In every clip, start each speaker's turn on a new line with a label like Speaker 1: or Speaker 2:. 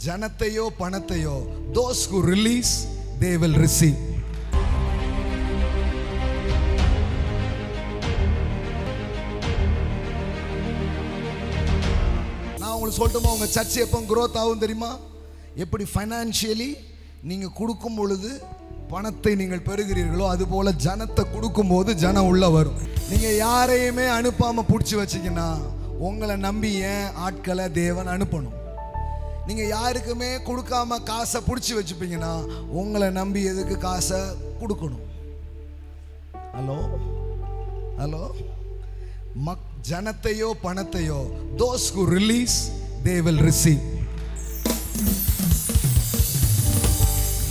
Speaker 1: ஜனத்தையோ பணத்தையோ, those who release they will receive. நான் உங்களுக்கு சொல்லட்டுமா, உங்க சர்ச் எப்போ growth ஆகும் தெரியுமா? எப்படி ஃபைனான்சியலி நீங்க கொடுக்கும் பொழுது பணத்தை நீங்கள் பெறுகிறீர்களோ, அது போல ஜனத்தை கொடுக்கும்போது ஜனம் உள்ள வரும். நீங்க யாரையுமே அனுப்பாம பிடிச்சி வச்சீங்கன்னா உங்களை நம்பி ஏன் ஆட்களை தேவன் அனுப்பணும்? நீங்க யாருக்குமே கொடுக்காம காசை பிடிச்சி வச்சுப்பீங்கன்னா உங்களை நம்பி எதுக்கு காசை கொடுக்கணும்? ஹலோ ஹலோ, ஜனத்தையோ பணத்தையோ, those who release they will receive.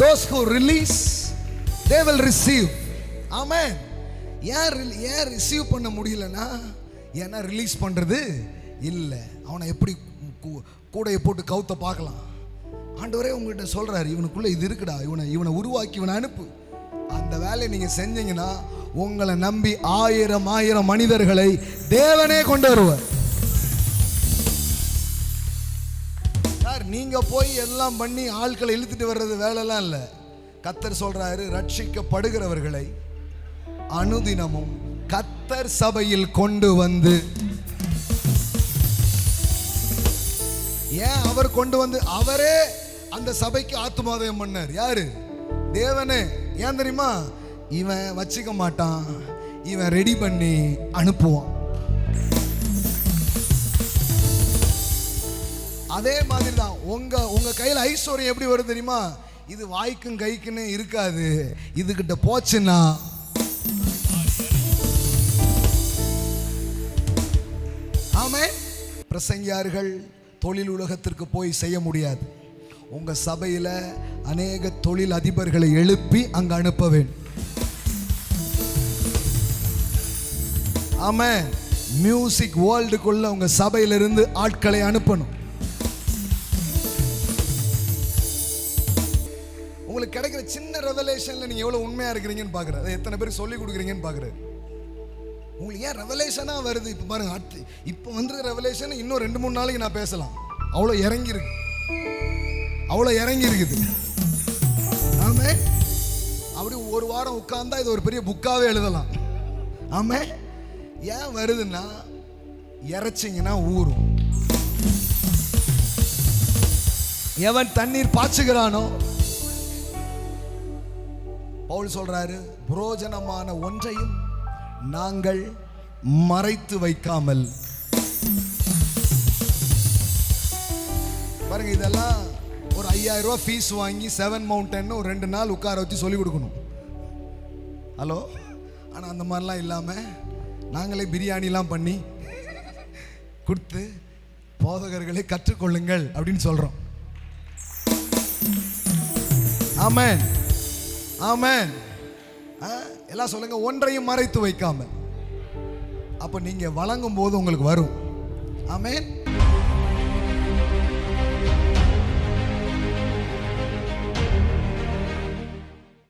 Speaker 1: Those who release they will receive. Amen. ஏன் ரிசீவ் பண்ண முடியலன்னா, ஏன்னா ரிலீஸ் பண்றது இல்லை. அவனை எப்படி கூடையை போட்டு கவுத்த பார்க்கலாம். ஆண்டவரே உங்ககிட்ட சொல்றாரு, இவனுக்குள்ள இது இருக்குடா, இவனை உருவாக்கி இவனை அனுப்பு. அந்த வேலையை நீங்க செஞ்சீங்கன்னா உங்களை நம்பி ஆயிரம் மனிதர்களை தேவனே கொண்டு வருவார். சார், நீங்க போய் எல்லாம் பண்ணி ஆட்களை இழுத்துட்டு வர்றது வேலைலாம் இல்லை. கர்த்தர் சொல்றாரு, ரட்சிக்கப்படுகிறவர்களை அனுதினமும் கர்த்தர் சபையில் கொண்டு வந்து. ஏன் அவர் கொண்டு வந்து? அவரே அந்த சபைக்கு ஆத்துமாதயம் பண்ணார். யாரு? தேவனே. ஏன் தெரியுமா? இவன் வச்சுக்க மாட்டான், இவன் ரெடி பண்ணி அனுப்புவான். அதே மாதிரி தான் உங்க கையில் ஐஸ்வர்யம் எப்படி வரும் தெரியுமா? இது வாய்க்கும் கைக்குன்னு இருக்காது. இதுகிட்ட போச்சுன்னா ஆமென். பிரசங்கியார்கள் தொழில் உலகத்திற்கு போய் செய்ய முடியாது. உங்க சபையில அநேக தொழில் அதிபர்களை எழுப்பி அங்க அனுப்ப வேண்டும். ஆமென். மியூசிக் வேர்ல்டுக்குள்ள உங்க சபையிலிருந்து ஆட்களை அனுப்பணும். உங்களுக்கு கிடைக்கிற சின்ன ரெவலேஷன்ல நீங்க எவ்வளவு உண்மையா இருக்கிறீங்கன்னு பாக்குறது, அதை எத்தனை பேருக்கு சொல்லி கொடுக்குறீங்கன்னு பாக்குறது. உங்களுக்கு ஏன் ரெவலேஷனா வருது? இப்ப பாருங்க, இப்ப வந்து ரெவலேஷன் இன்னும் 2-3 நாளைக்கு நான் பேசலாம். அவ்வளோ இறங்கி இருக்கு, அவ்வளோ இறங்கி இருக்குது. ஆமே. அப்படி ஒரு வாரம் உட்கார்ந்தா இது ஒரு பெரிய புக்காவே எழுதலாம். ஆமே. ஏன் வருதுன்னா, இறைச்சிங்கன்னா ஊறும். எவன் தண்ணீர் பாய்ச்சுகிறானோ, பவுல் சொல்றாரு, புரோஜனமான ஒன்றையும் நாங்கள் மறைத்து வைக்காமல். பாருங்க, இதெல்லாம் ஒரு 5000 ரூபாய் ஃபீஸ் வாங்கி 7 மவுண்டன் ஒரு 2 நாள் உட்கார வச்சு சொல்லி கொடுக்கணும். ஹலோ. ஆனா அந்த மாதிரிலாம் இல்லாம நாங்களே பிரியாணிலாம் பண்ணி கொடுத்து போதகர்களை கற்றுக்கொள்ளுங்கள் அப்படின்னு சொல்றோம். ஆமென் ஆமென். எல்லாம் சொல்லுங்க, ஒன்றையும் மறைத்து வைக்காமல். அப்ப நீங்க வழங்கும் போது உங்களுக்கு வரும். ஆமென்.